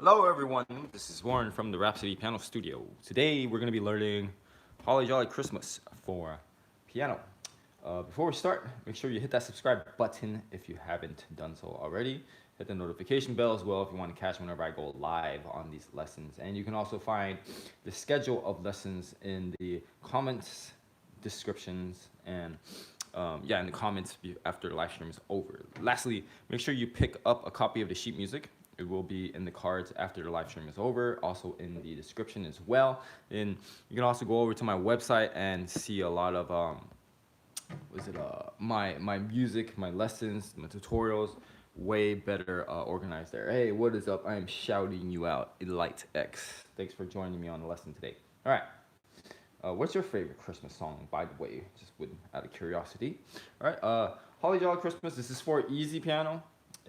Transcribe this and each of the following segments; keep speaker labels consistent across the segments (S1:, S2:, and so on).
S1: Hello everyone, this is Warren from the Rhapsody Piano Studio. Today we're going to be learning Holly Jolly Christmas for piano. Before we start, make sure you hit that subscribe button if you haven't done so already. Hit the notification bell as well if you want to catch whenever I go live on these lessons. And you can also find the schedule of lessons in the comments, descriptions, and in the comments after the live stream is over. Lastly, make sure you pick up a copy of the sheet music. It will be in the cards after the live stream is over, also in the description as well. And you can also go over to my website and see a lot of my music, my lessons, my tutorials, way better organized there. Hey, what is up? I am shouting you out, Elite X. Thanks for joining me on the lesson today. All right. What's your favorite Christmas song, by the way? Just out of curiosity. All right. Holly Jolly Christmas. This is for easy piano.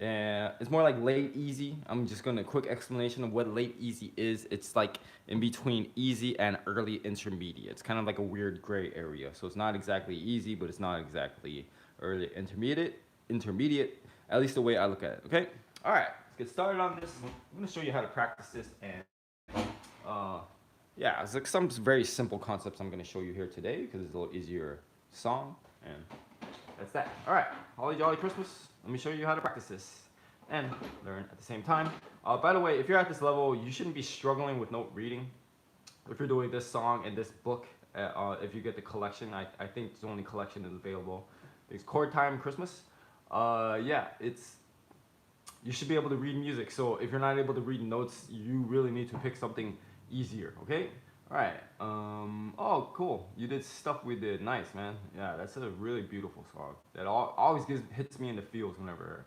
S1: It's more like late easy. I'm just gonna quick explanation of what late easy is. It's like in between easy and early intermediate. It's kind of like a weird gray area. So it's not exactly easy, but it's not exactly early intermediate. Intermediate, at least the way I look at it. Okay. All right. Let's get started on this. I'm gonna show you how to practice this and yeah, it's like some very simple concepts I'm gonna show you here today because it's a little easier song and that's that. All right, Holly Jolly Christmas. Let me show you how to practice this and learn at the same time. By the way, if you're at this level, you shouldn't be struggling with note reading. If you're doing this song and this book, if you get the collection, I think the only collection is available. It's Chordtime Christmas. You should be able to read music. So if you're not able to read notes, you really need to pick something easier, okay? All right. Oh, cool. You did stuff we did. Nice, man. Yeah, that's a really beautiful song. That always hits me in the feels whenever,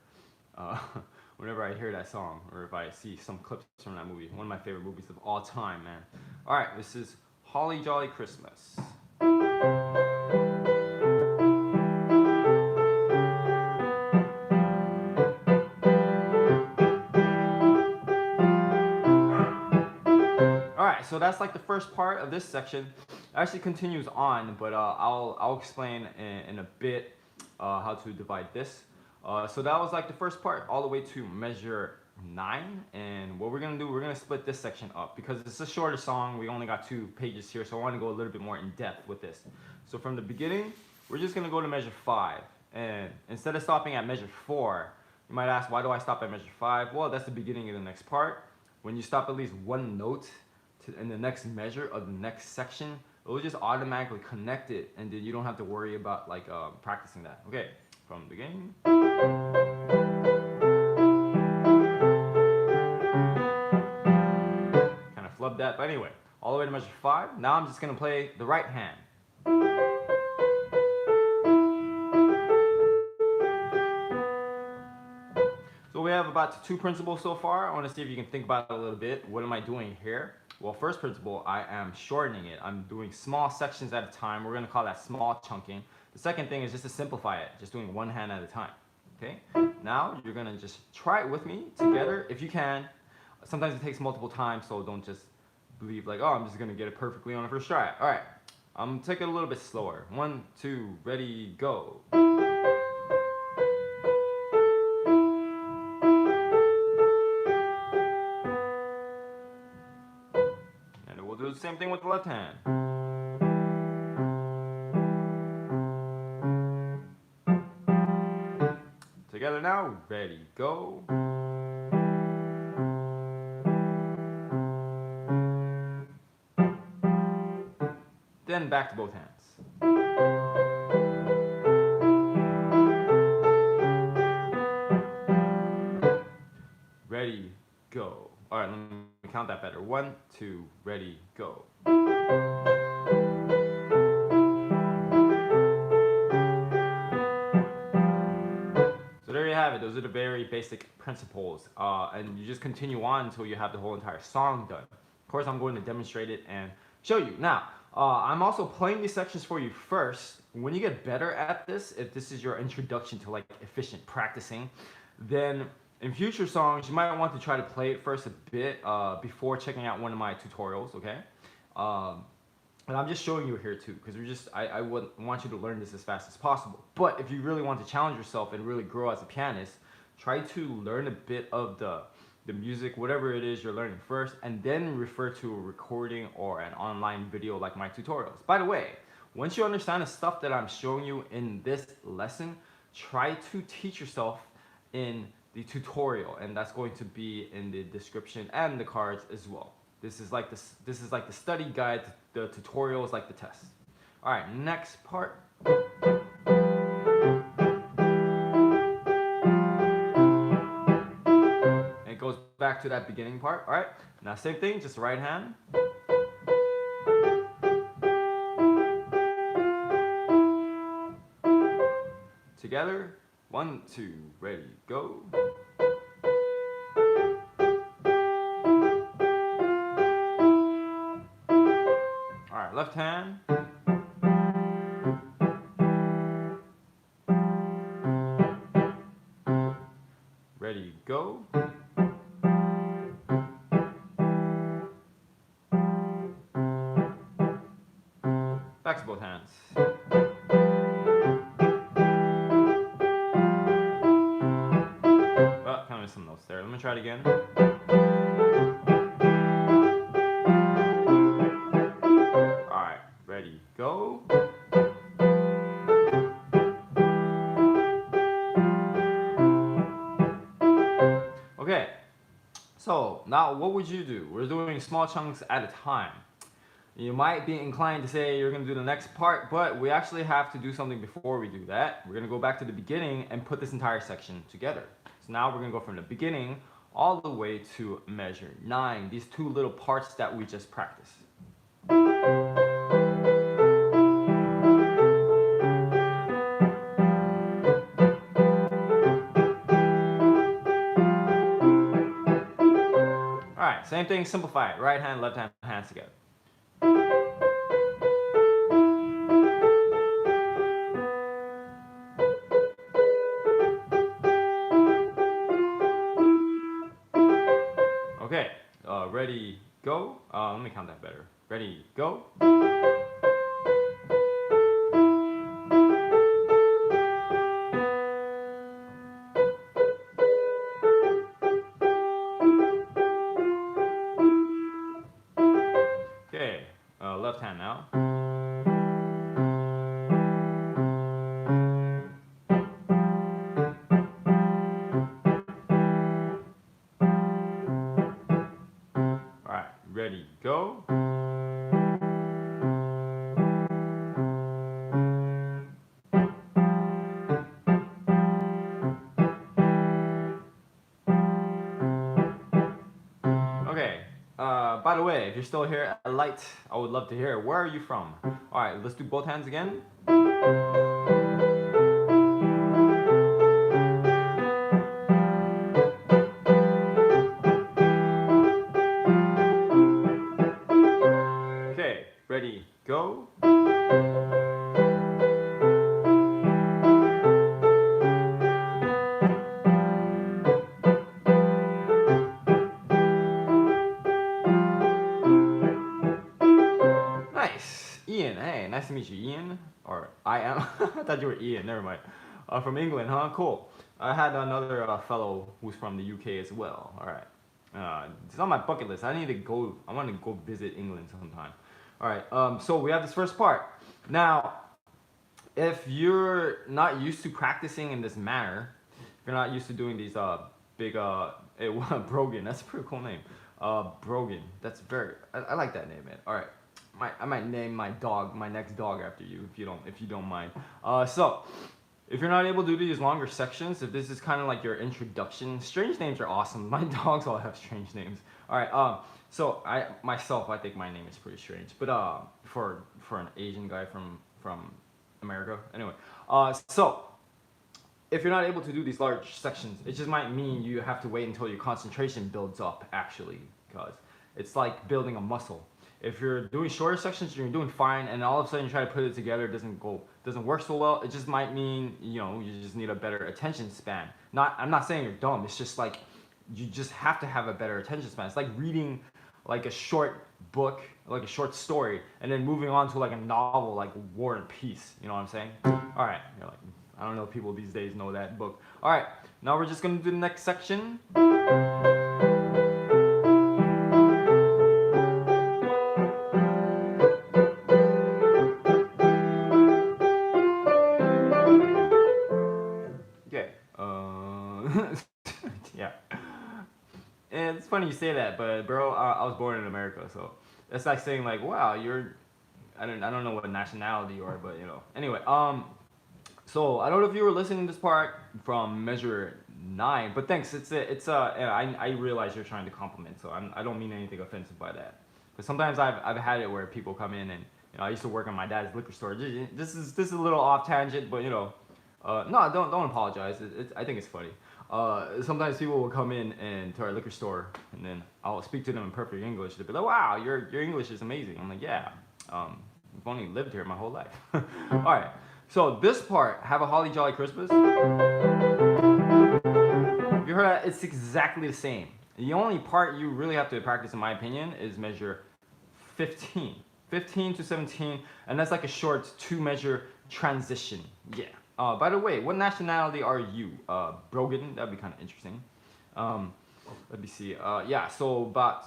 S1: whenever I hear that song or if I see some clips from that movie. One of my favorite movies of all time, man. All right, this is Holly Jolly Christmas. So that's like the first part of this section. It actually continues on, but I'll explain in a bit how to divide this. So that was like the first part all the way to measure 9. And what we're gonna do, we're gonna split this section up because it's a shorter song. We only got 2 pages here, so I want to go a little bit more in depth with this. So from the beginning, we're just gonna go to measure 5, and instead of stopping at measure 4, you might ask, why do I stop at measure 5? Well, that's the beginning of the next part. When you stop at least one note in the next measure of the next section, it will just automatically connect it, and then you don't have to worry about like practicing that. Okay, from the beginning. Kind of flubbed that, but anyway, all the way to measure 5. Now I'm just gonna play the right hand. So we have about 2 principles so far. I want to see if you can think about it a little bit. What am I doing here? Well, first principle, I am shortening it. I'm doing small sections at a time. We're going to call that small chunking. The second thing is just to simplify it, just doing one hand at a time. Okay? Now you're going to just try it with me together if you can. Sometimes it takes multiple times, so don't just believe like, oh, I'm just going to get it perfectly on the first try. All right. I'm taking it a little bit slower. 1, 2, ready, go. Do the same thing with the left hand. Together now, ready, go. Then back to both hands. Ready, go. All right, let me count that better. 1, 2, ready, go. So there you have it. Those are the very basic principles. And you just continue on until you have the whole entire song done. Of course, I'm going to demonstrate it and show you. Now, I'm also playing these sections for you first. When you get better at this, if this is your introduction to like efficient practicing, then in future songs, you might want to try to play it first a bit before checking out one of my tutorials, okay? And I'm just showing you here too, because I would want you to learn this as fast as possible. But if you really want to challenge yourself and really grow as a pianist, try to learn a bit of the the music, whatever it is you're learning first, and then refer to a recording or an online video like my tutorials. By the way, once you understand the stuff that I'm showing you in this lesson, try to teach yourself in the tutorial, and that's going to be in the description and the cards as well. This is like the study guide. The tutorial is like the test. All right, next part. It goes back to that beginning part. All right, now same thing, just right hand. Together, 1, 2, ready, go. All right, left hand. Ready, go. Back to both hands. Well, kind of some notes there. Let me try it again. All right, ready, go. Okay, so now what would you do? We're doing small chunks at a time. You might be inclined to say you're going to do the next part, but we actually have to do something before we do that. We're going to go back to the beginning and put this entire section together. So now we're going to go from the beginning all the way to measure 9, these two little parts that we just practiced. All right, same thing, simplify it. Right hand, left hand, hands together. Okay, ready, go. Let me count that better. Ready, go. Okay, left hand now. All right, ready, go. Okay, by the way, if you're still here at Light, I would love to hear it. Where are you from? All right, let's do both hands again. Okay, ready, go. Nice, Ian. Hey, nice to meet you, Ian. Or I am. I thought you were Ian. Never mind. From England, huh? Cool. I had another fellow who's from the UK as well. All right. It's on my bucket list. I need to go. I want to go visit England sometime. All right. So we have this first part. Now, if you're not used to practicing in this manner, if you're not used to doing these big Brogan. That's a pretty cool name. Brogan. That's very. I like that name, man. All right. I might name my next dog after you if you don't mind. So if you're not able to do these longer sections, if this is kind of like your introduction, strange names are awesome. My dogs all have strange names. All right. So I think my name is pretty strange, but for an Asian guy from America, anyway. So if you're not able to do these large sections, it just might mean you have to wait until your concentration builds up actually, because it's like building a muscle. If you're doing shorter sections, you're doing fine, and all of a sudden you try to put it together, it doesn't work so well. It just might mean you just need a better attention span. I'm not saying you're dumb. It's just like you just have to have a better attention span. It's like reading like a short book, like a short story, and then moving on to like a novel like War and Peace. You know what I'm saying? All right. You're like, I don't know if people these days know that book. All right. Now we're just gonna do the next section. it's funny you say that, but bro, I was born in America, so it's like saying like, wow, I don't know what nationality you are, but you know. Anyway, so I don't know if you were listening to this part from measure 9, but thanks. And I realize you're trying to compliment, so I don't mean anything offensive by that. But sometimes I've had it where people come in and you know I used to work in my dad's liquor store. This is a little off tangent, but you know, no, don't apologize. I think it's funny. Sometimes people will come in and to our liquor store, and then I'll speak to them in perfect English. They'll be like, "Wow, your English is amazing." I'm like, "Yeah, I've only lived here my whole life." All right. So this part, "Have a Holly Jolly Christmas." You heard that? It's exactly the same. The only part you really have to practice, in my opinion, is measure 15. 15 to 17, and that's like a short two-measure transition. Yeah. By the way, what nationality are you? Brogan? That'd be kind of interesting. Let me see. Yeah, so about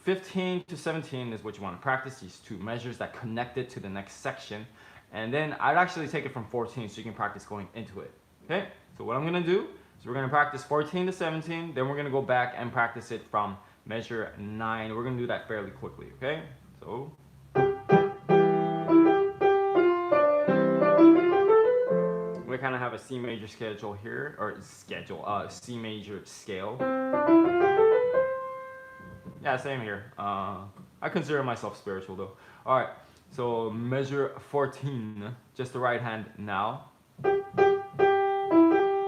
S1: 15 to 17 is what you want to practice, these two measures that connect it to the next section. And then I'd actually take it from 14 so you can practice going into it. Okay? So what I'm going to do is we're going to practice 14 to 17, then we're going to go back and practice it from measure 9. We're going to do that fairly quickly, okay? So we kind of have a C major schedule here, or C major scale. Yeah, same here. I consider myself spiritual though. All right, so measure 14, just the right hand now.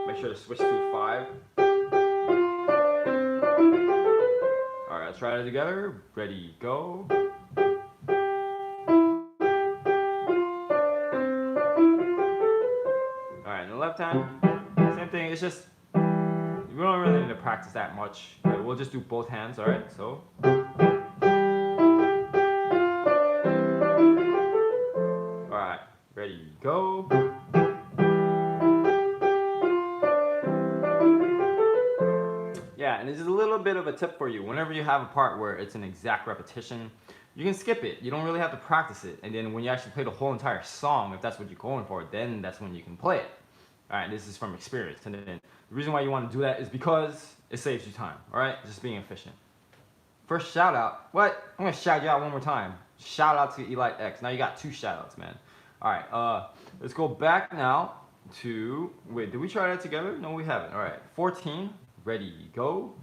S1: Make sure to switch to 5. All right, let's try it together. Ready, go. All right, and the left hand, same thing. It's just, we don't really need to practice that much. We'll just do both hands, all right? So. All right, ready, go. Yeah, and this is a little bit of a tip for you. Whenever you have a part where it's an exact repetition, you can skip it. You don't really have to practice it. And then when you actually play the whole entire song, if that's what you're going for, then that's when you can play it. All right, this is from experience. And then the reason why you want to do that is because it saves you time. All right, just being efficient. First shout out. What? I'm gonna shout you out one more time. Shout out to Elite X. Now you got 2 shout outs, man. All right, let's go back now to, wait, did we try that together? No, we haven't. All right, 14. Ready, go.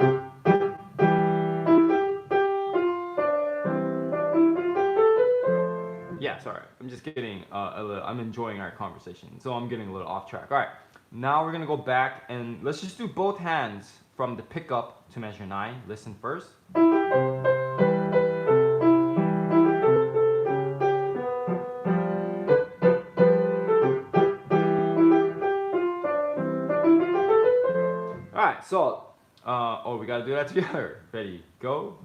S1: Yeah, sorry. I'm just getting I'm enjoying our conversation, so I'm getting a little off track. All right, now we're gonna go back and let's just do both hands from the pickup to measure 9. Listen first. All right, so, we gotta do that together. Ready, go.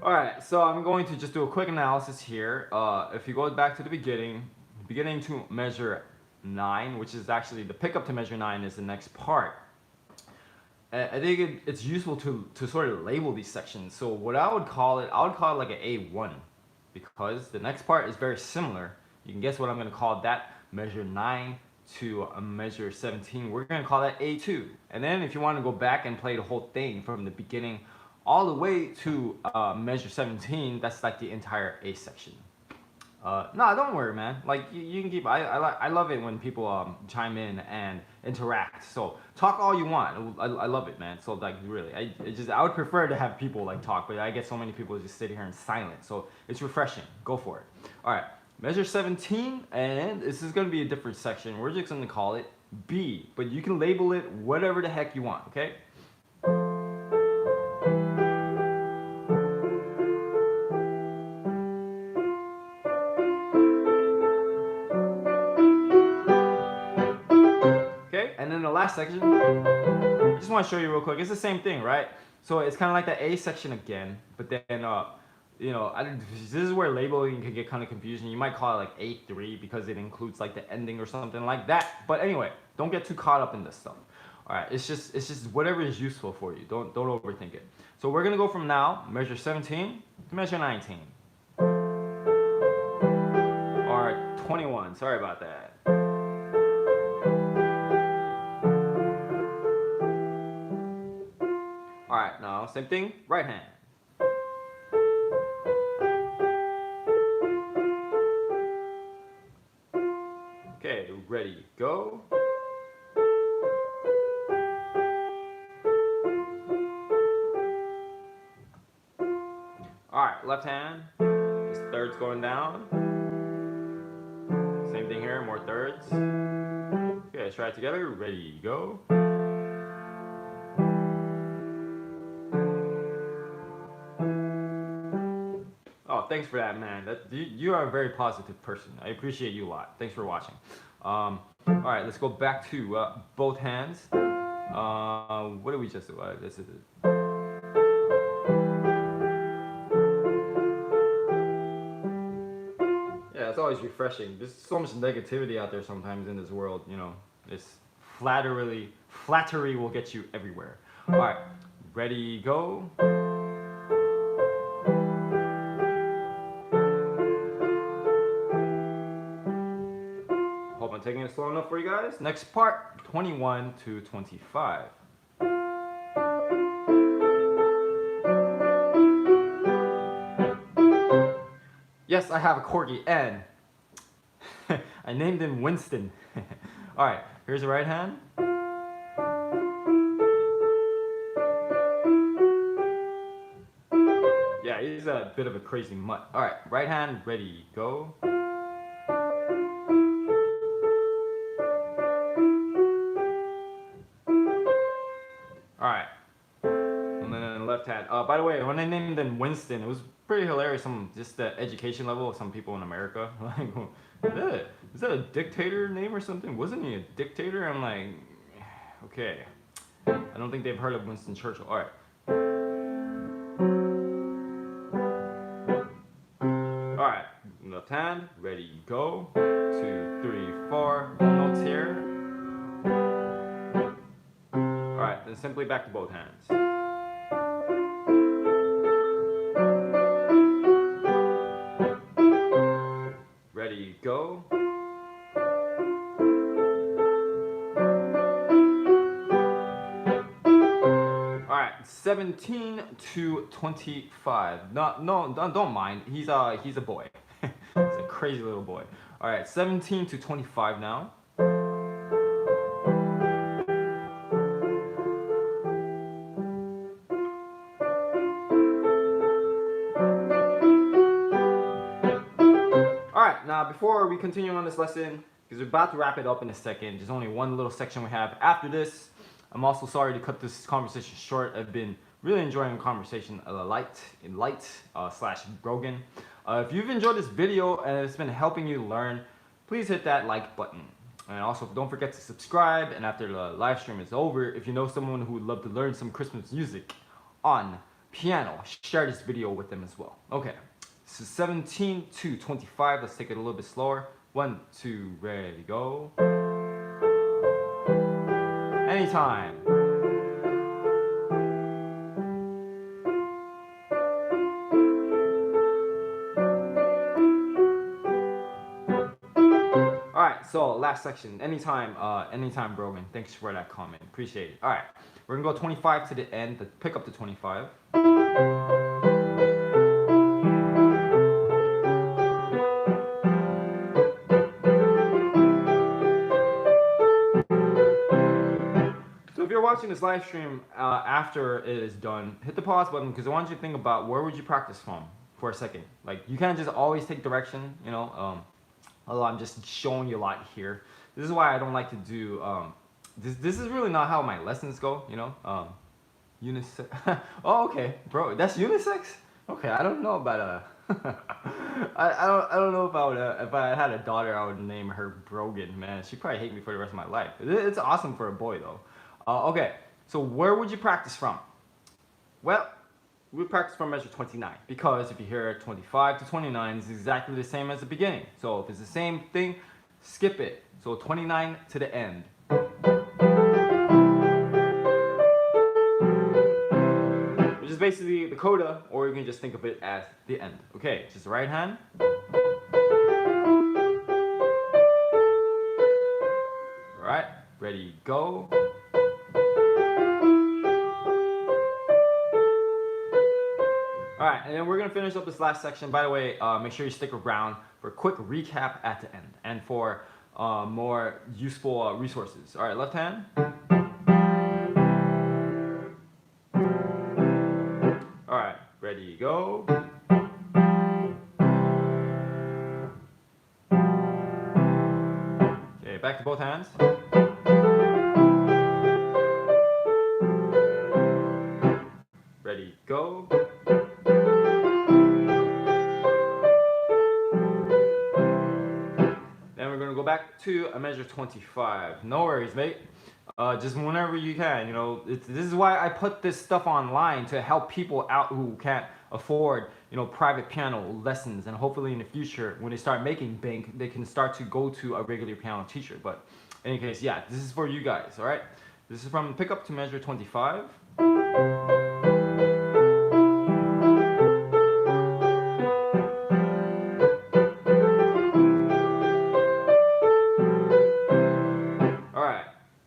S1: All right, so I'm going to just do a quick analysis here. If you go back to the beginning to measure 9, which is actually the pickup to measure 9 is the next part. I think it's useful to sort of label these sections. So what I would call it like an A1 because the next part is very similar. You can guess what I'm going to call that, measure 9 to a measure 17. We're going to call that A2. And then if you want to go back and play the whole thing from the beginning all the way to measure 17, that's like the entire A section. No, don't worry, man. Like you can keep. I love it when people chime in and interact. So talk all you want. I love it, man. So like really, I would prefer to have people like talk, but I get so many people just sit here in silence. So it's refreshing. Go for it. All right, measure 17, and this is gonna be a different section. We're just gonna call it B, but you can label it whatever the heck you want. Okay. And then the last section, I just want to show you real quick. It's the same thing, right? So it's kind of like the A section again, but then, this is where labeling can get kind of confusing. You might call it like A3 because it includes like the ending or something like that. But anyway, don't get too caught up in this stuff. All right, it's just whatever is useful for you. Don't overthink it. So we're gonna go from now, measure 17 to measure 19. Or 21, sorry about that. All right, now same thing, right hand. Okay, ready, go. All right, left hand, this thirds going down. Same thing here, more thirds. Okay, let's try it together, ready, go. Oh, thanks for that, man. You are a very positive person. I appreciate you a lot. Thanks for watching. All right, let's go back to both hands. What did we just do? This is it. Yeah, it's always refreshing. There's so much negativity out there sometimes in this world. You know, this flattery will get you everywhere. All right, ready, go. Hope I'm taking it slow enough for you guys. Next part, 21 to 25. Yes, I have a corgi and I named him Winston. All right, here's the right hand. Yeah, he's a bit of a crazy mutt. All right, right hand, ready, go. All right, and then left hand. By the way, when I named him Winston, it was pretty hilarious. Just the education level of some people in America. Like, is that a dictator name or something? Wasn't he a dictator? I'm like, okay. I don't think they've heard of Winston Churchill. All right. All right, left hand, ready, go. 2, 3, 4. Notes here. All right, then simply back to both hands. Ready, go. All right, 17 to 25. No, don't mind. He's a boy. He's a crazy little boy. All right, 17 to 25 now. Alright, now before we continue on this lesson, because we're about to wrap it up in a second, there's only one little section we have after this. I'm also sorry to cut this conversation short. I've been really enjoying the conversation slash Brogan. If you've enjoyed this video and it's been helping you learn, please hit that like button. And also don't forget to subscribe, and after the live stream is over, if you know someone who would love to learn some Christmas music on piano, share this video with them as well. Okay. So 17 to 25, let's take it a little bit slower. 1, 2, ready, go. Anytime. All right, so last section, anytime, Brogan. Thanks for that comment, appreciate it. All right, we're gonna go 25 to the end, to pick up to 25. If you're watching this live stream after it is done, hit the pause button, because I want you to think about where would you practice from for a second. Like, you can't just always take direction, you know. Although I'm just showing you a lot here. This is why I don't like to do. This is really not how my lessons go, you know. Unisex. Oh, okay, bro, that's unisex. Okay, I don't know about I don't know if I had a daughter, I would name her Brogan. Man, she'd probably hate me for the rest of my life. It's awesome for a boy though. Okay, so where would you practice from? Well, we practice from measure 29, because if you hear 25 to 29, it's exactly the same as the beginning. So if it's the same thing, skip it. So 29 to the end. basically the coda, or you can just think of it as the end. Okay, just the right hand. All right, ready, go. All right, and then we're gonna finish up this last section. By the way, make sure you stick around for a quick recap at the end and for more useful resources. All right, left hand. All right, ready, go. Okay, back to both hands. Ready, go. Then we're gonna go back to a measure 25. No worries, mate. Just whenever you can, you know. This is why I put this stuff online, to help people out who can't afford, you know, private piano lessons, and hopefully in the future, when they start making bank, they can start to go to a regular piano teacher. But in any case, yeah, this is for you guys. All right. This is from pickup to measure 25.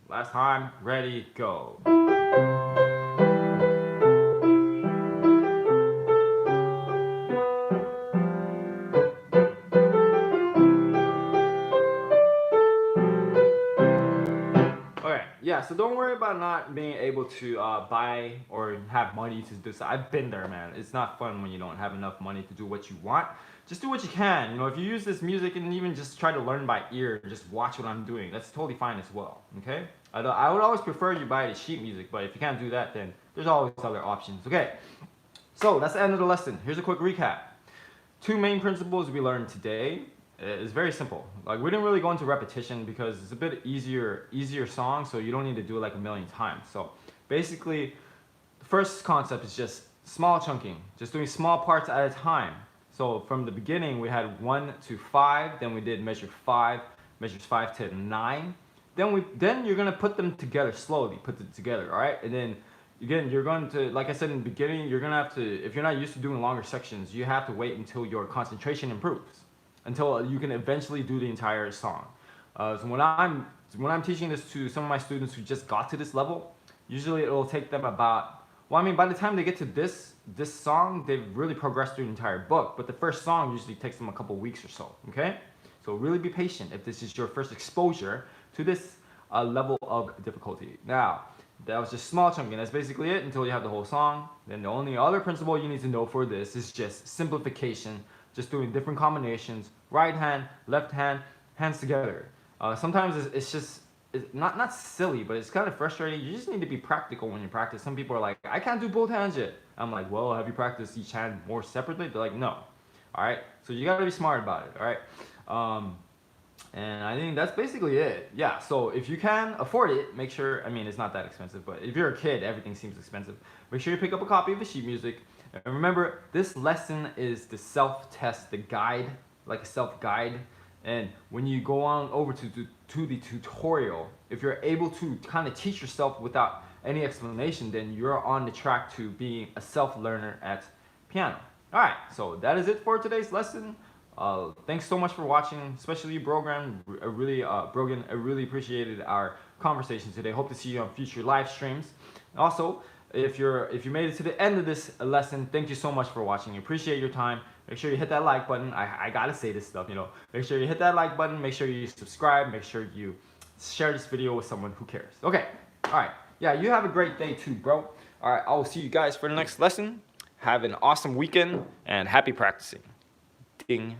S1: Last time, ready, go. Okay, yeah, so don't worry about not being able to buy or have money to do this. I've been there, man. It's not fun when you don't have enough money to do what you want. Just do what you can. You know, if you use this music and even just try to learn by ear, just watch what I'm doing, that's totally fine as well, okay? I would always prefer you buy the sheet music, but if you can't do that, then there's always other options, okay? So that's the end of the lesson. Here's a quick recap. Two main principles we learned today. Is very simple. Like, we didn't really go into repetition because it's a bit easier song, so you don't need to do it like a million times. So basically, the first concept is just small chunking, just doing small parts at a time. So from the beginning, we had 1 to 5, then we did measures 5 to 9. Then you're gonna put them together slowly, put it together, all right? And then again, you're going to, like I said in the beginning, you're gonna have to, if you're not used to doing longer sections, you have to wait until your concentration improves, until you can eventually do the entire song. So when I'm teaching this to some of my students who just got to this level, usually it will take them about, well, I mean, by the time they get to this song, they've really progressed through the entire book. But the first song usually takes them a couple weeks or so, okay? So really be patient if this is your first exposure to this level of difficulty. Now, that was just small chunking. That's basically it until you have the whole song. Then the only other principle you need to know for this is just simplification, just doing different combinations, right hand, left hand, hands together. Sometimes it's not silly, but it's kind of frustrating. You just need to be practical when you practice. Some people are like, I can't do both hands yet. I'm like, well, have you practiced each hand more separately? They're like, no. All right, so you gotta be smart about it, all right? And I think that's basically it. Yeah, so if you can afford it, make sure, I mean, it's not that expensive, but if you're a kid, everything seems expensive. Make sure you pick up a copy of the sheet music. And remember, this lesson is the self-test, the guide, like a self-guide. And when you go on over to the tutorial, if you're able to kind of teach yourself without any explanation, then you're on the track to being a self-learner at piano. All right, so that is it for today's lesson. Thanks so much for watching, especially Brogan. I really appreciated our conversation today. Hope to see you on future live streams. Also, if you made it to the end of this lesson, thank you so much for watching. Appreciate your time. Make sure you hit that like button. I gotta say this stuff, you know. Make sure you hit that like button. Make sure you subscribe. Make sure you share this video with someone who cares. Okay. All right. Yeah, you have a great day too, bro. All right. I will see you guys for the next lesson. Have an awesome weekend and happy practicing. Ding.